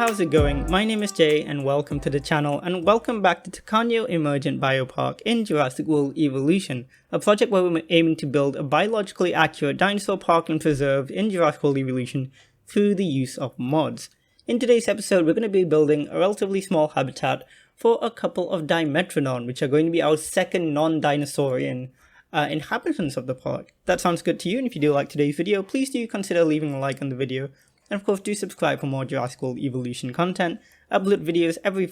how's it going? My name is Jay and welcome to the channel, and welcome back to Tacano Emergent Biopark in Jurassic World Evolution, a project where we're aiming to build a biologically accurate dinosaur park and preserve in Jurassic World Evolution through the use of mods. In today's episode, we're going to be building a relatively small habitat for a couple of Dimetrodon, which are going to be our second non-dinosaurian inhabitants of the park. That sounds good to you, and if you do like today's video, please do consider leaving a like on the video. And of course, do subscribe for more Jurassic World Evolution content. Upload videos every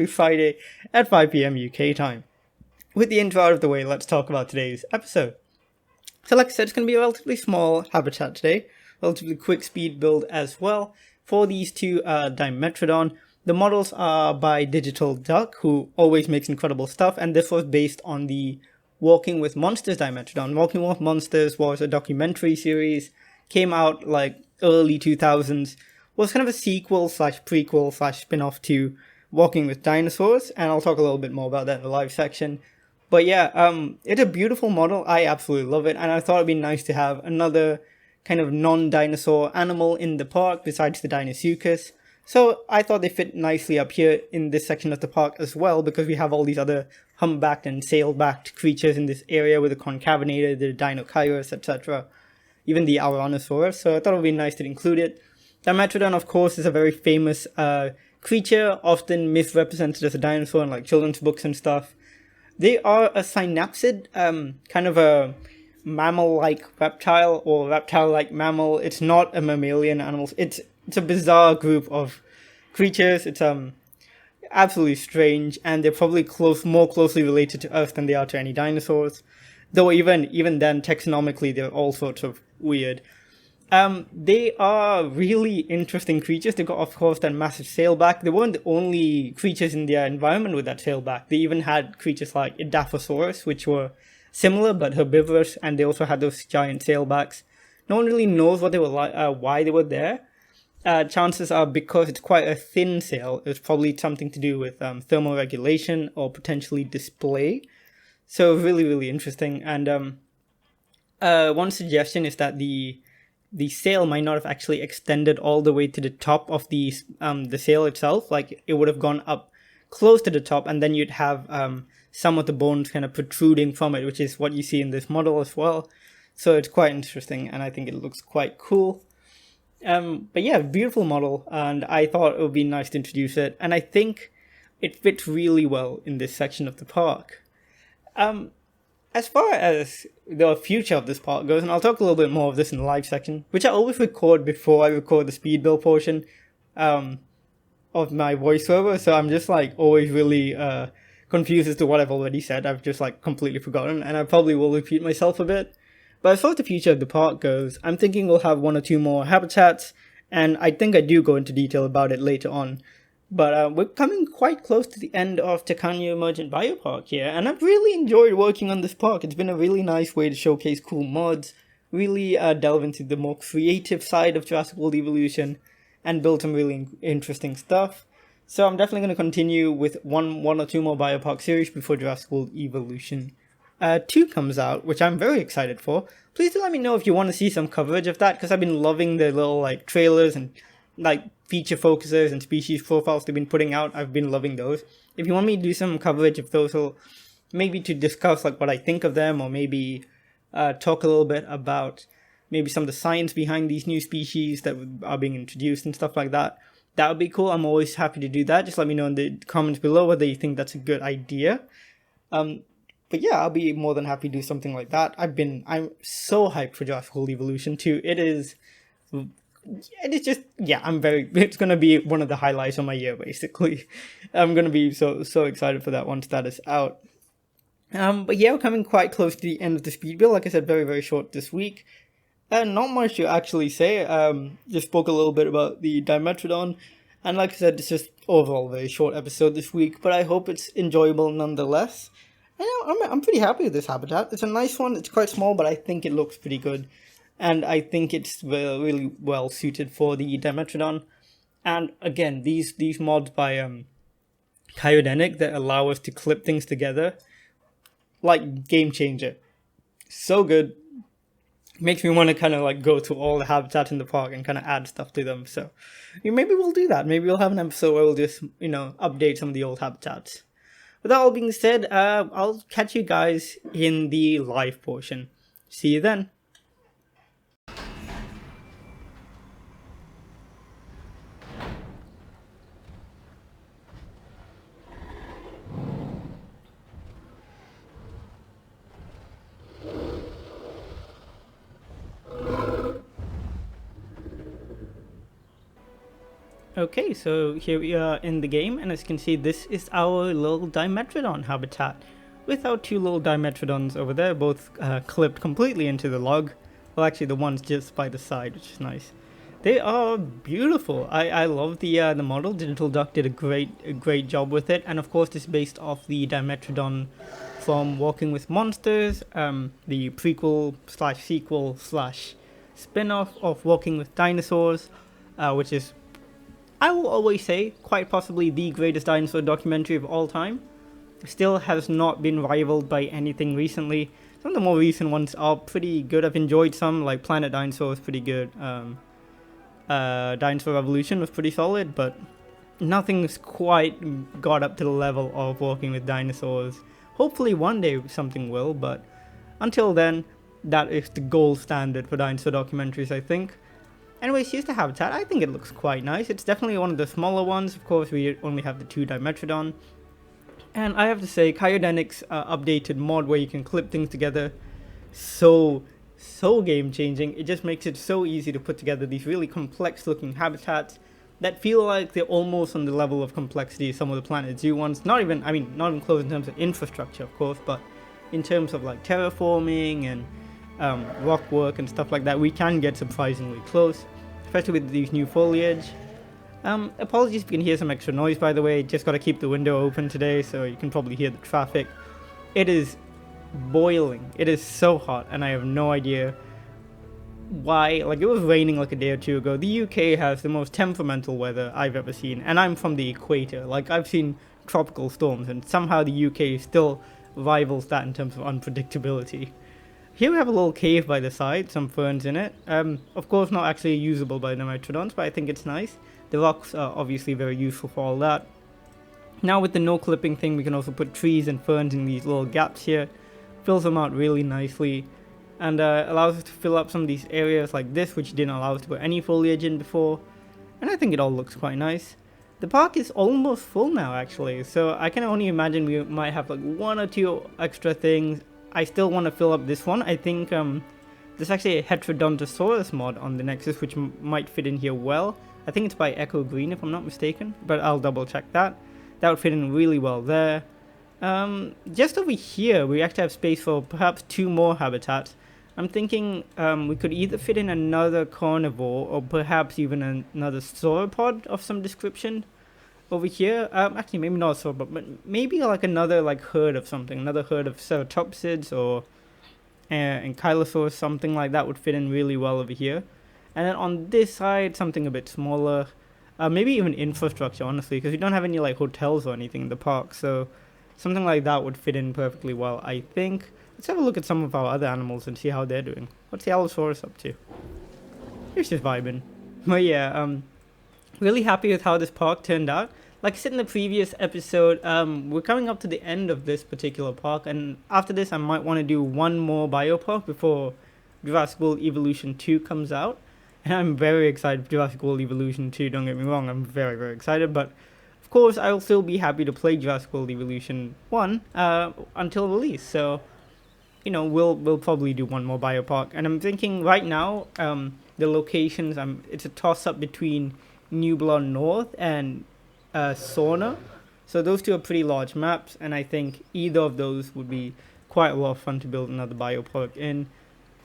Friday at 5 PM UK time. With the intro out of the way, let's talk about today's episode. So like I said, it's going to be a relatively small habitat today. Relatively quick speed build as well for these two Dimetrodon. The models are by Digital Duck, who always makes incredible stuff, and this was based on the Walking with Monsters Dimetrodon. Walking with Monsters was a documentary series, came out like early 2000s, was kind of a sequel slash prequel slash spin-off to Walking with Dinosaurs, and I'll talk a little bit more about that in the live section. But yeah, it's a beautiful model. I absolutely love it, and I thought it'd be nice to have another kind of non-dinosaur animal in the park besides the Deinosuchus. So I thought they fit nicely up here in this section of the park as well, because we have all these other humpbacked and sail-backed creatures in this area with the concavenator, the Deinonychus, etc. Even the Tyrannosaurus, so I thought it would be nice to include it. Dimetrodon, of course, is a very famous creature, often misrepresented as a dinosaur in like children's books and stuff. They are a synapsid, kind of a mammal-like reptile, or reptile-like mammal. It's not a mammalian animal. It's a bizarre group of creatures. It's absolutely strange, and they're probably more closely related to us than they are to any dinosaurs. Though even then, taxonomically, they're all sorts of weird. They are really interesting creatures. They've got, of course, that massive sailback. They weren't the only creatures in their environment with that sailback. They even had creatures like Edaphosaurus, which were similar but herbivorous, and they also had those giant sailbacks. No one really knows what they were like, why they were there. Chances are because it's quite a thin sail. It's probably something to do with thermal regulation or potentially display. So really, really interesting. And one suggestion is that the sail might not have actually extended all the way to the top of the sail itself. Like it would have gone up close to the top, and then you'd have some of the bones kind of protruding from it, which is what you see in this model as well. So it's quite interesting, and I think it looks quite cool. But yeah, beautiful model, and I thought it would be nice to introduce it, and I think it fits really well in this section of the park. As far as the future of this park goes, and I'll talk a little bit more of this in the live section, which I always record before I record the speed build portion of my voiceover, so I'm just like always really confused as to what I've already said. I've just like completely forgotten, and I probably will repeat myself a bit. But as far as the future of the park goes, I'm thinking we'll have 1 or 2 more habitats, and I think I do go into detail about it later on. But we're coming quite close to the end of Tacano Emergent Biopark here, and I've really enjoyed working on this park. It's been a really nice way to showcase cool mods, really delve into the more creative side of Jurassic World Evolution, and build some really interesting stuff. So I'm definitely going to continue with one or two more Biopark series before Jurassic World Evolution 2 comes out, which I'm very excited for. Please do let me know if you want to see some coverage of that, because I've been loving the little like trailers and like feature focuses and species profiles they've been putting out. I've been loving those. If you want me to do some coverage of those, or maybe to discuss like what I think of them, or maybe talk a little bit about maybe some of the science behind these new species that are being introduced and stuff like that, that would be cool. I'm always happy to do that. Just let me know in the comments below whether you think that's a good idea. But yeah, I'll be more than happy to do something like that. I'm so hyped for Jurassic World Evolution 2. It's gonna be one of the highlights of my year, basically. I'm gonna be so excited for that once that is out. But yeah, we're coming quite close to the end of the speed build. Like I said, very, very short this week. Not much to actually say. Just spoke a little bit about the Dimetrodon. And like I said, it's just overall a very short episode this week, but I hope it's enjoyable nonetheless. I'm pretty happy with this habitat. It's a nice one. It's quite small, but I think it looks pretty good. And I think it's really well suited for the Dimetrodon. And again, these mods by Kyodenic that allow us to clip things together, like game changer. So good. makes me want to kind of like go to all the habitats in the park and kind of add stuff to them. So maybe we'll do that. Maybe we'll have an episode where we'll just, update some of the old habitats. With that all being said, I'll catch you guys in the live portion. See you then. Okay, so here we are in the game, and as you can see, this is our little Dimetrodon habitat, with our two little Dimetrodons over there, both clipped completely into the log. Well, actually, the one's just by the side, which is nice. They are beautiful. I love the model. Digital Duck did a great job with it, and of course, this is based off the Dimetrodon from Walking with Monsters, the prequel slash sequel slash spin-off of Walking with Dinosaurs, which is, I will always say, quite possibly the greatest dinosaur documentary of all time. Still has not been rivaled by anything recently. Some of the more recent ones are pretty good. I've enjoyed some, like Planet Dinosaur was pretty good. Dinosaur Evolution was pretty solid, but nothing's quite got up to the level of Walking with Dinosaurs. Hopefully one day something will, but until then, that is the gold standard for dinosaur documentaries, I think. Anyways, here's the habitat. I think it looks quite nice. It's definitely one of the smaller ones. Of course, we only have the two Dimetrodon. And I have to say, Kyodenics updated mod where you can clip things together, so game changing. It just makes it so easy to put together these really complex looking habitats that feel like they're almost on the level of complexity of some of the Planet Zoo ones. Not even close in terms of infrastructure, of course, but in terms of like terraforming and rock work and stuff like that, we can get surprisingly close, especially with these new foliage. Apologies if you can hear some extra noise, by the way. Just gotta keep the window open today, so you can probably hear the traffic. It is boiling. It is so hot, and I have no idea why. Like, it was raining like a day or two ago. The UK has the most temperamental weather I've ever seen, and I'm from the equator. Like, I've seen tropical storms, and somehow the UK still rivals that in terms of unpredictability. Here we have a little cave by the side, some ferns in it. Of course not actually usable by the Dimetrodons, but I think it's nice. The rocks are obviously very useful for all that. Now with the no clipping thing, we can also put trees and ferns in these little gaps here. Fills them out really nicely, and allows us to fill up some of these areas like this, which didn't allow us to put any foliage in before. And I think it all looks quite nice. The park is almost full now, actually, so I can only imagine we might have like one or two extra things. I still want to fill up this one. I think there's actually a Heterodontosaurus mod on the Nexus, which might fit in here well. I think it's by Echo Green, if I'm not mistaken, but I'll double check that. That would fit in really well there. Just over here, we actually have space for perhaps two more habitats. I'm thinking we could either fit in another carnivore or perhaps even another sauropod of some description over here. Actually, maybe not a sauropod, but maybe like another herd of something, another herd of ceratopsids or ankylosaurs, something like that would fit in really well over here. And then on this side, something a bit smaller, maybe even infrastructure, honestly, because we don't have any like hotels or anything in the park, so something like that would fit in perfectly well, I think. Let's have a look at some of our other animals and see how they're doing. What's the Allosaurus up to? He's just vibing. But yeah, really happy with how this park turned out. Like I said in the previous episode, we're coming up to the end of this particular park, and after this I might want to do one more biopark before Jurassic World Evolution 2 comes out. And I'm very excited for Jurassic World Evolution 2, don't get me wrong, I'm very, very excited, but of course I'll still be happy to play Jurassic World Evolution 1 until release, so, we'll probably do one more biopark. And I'm thinking right now, the locations, it's a toss-up between Nublar North and Sauna, so those two are pretty large maps, and I think either of those would be quite a lot of fun to build another biopark in.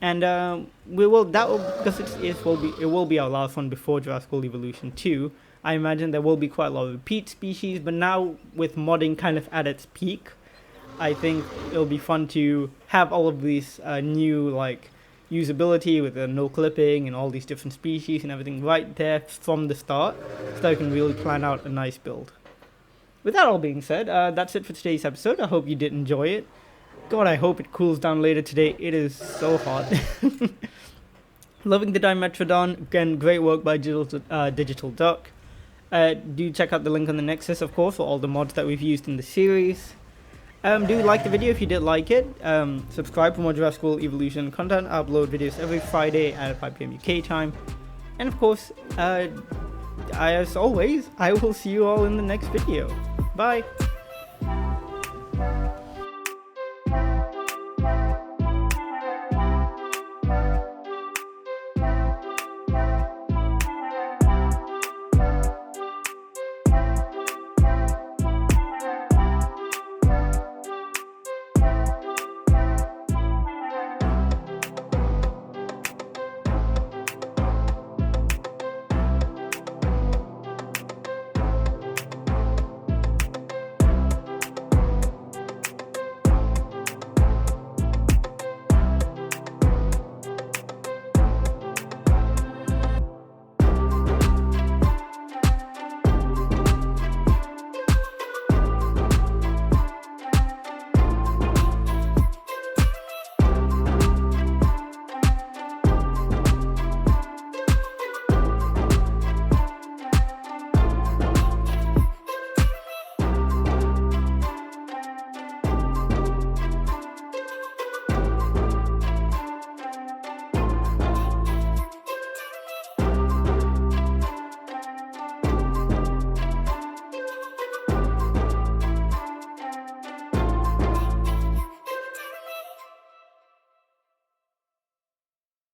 And because it will be our last one before Jurassic World Evolution 2. I imagine there will be quite a lot of repeat species, but now with modding kind of at its peak, I think it'll be fun to have all of these new usability with the no clipping and all these different species and everything right there from the start, so that we can really plan out a nice build. With that all being said, that's it for today's episode. I hope you did enjoy it. God, I hope it cools down later today. It is so hot. Loving the Dimetrodon. Again, great work by Digital Duck. Do check out the link on the Nexus, of course, for all the mods that we've used in the series. Do like the video if you did like it. Subscribe for more Jurassic World Evolution content. I upload videos every Friday at 5 PM UK time. And of course, as always, I will see you all in the next video. Bye!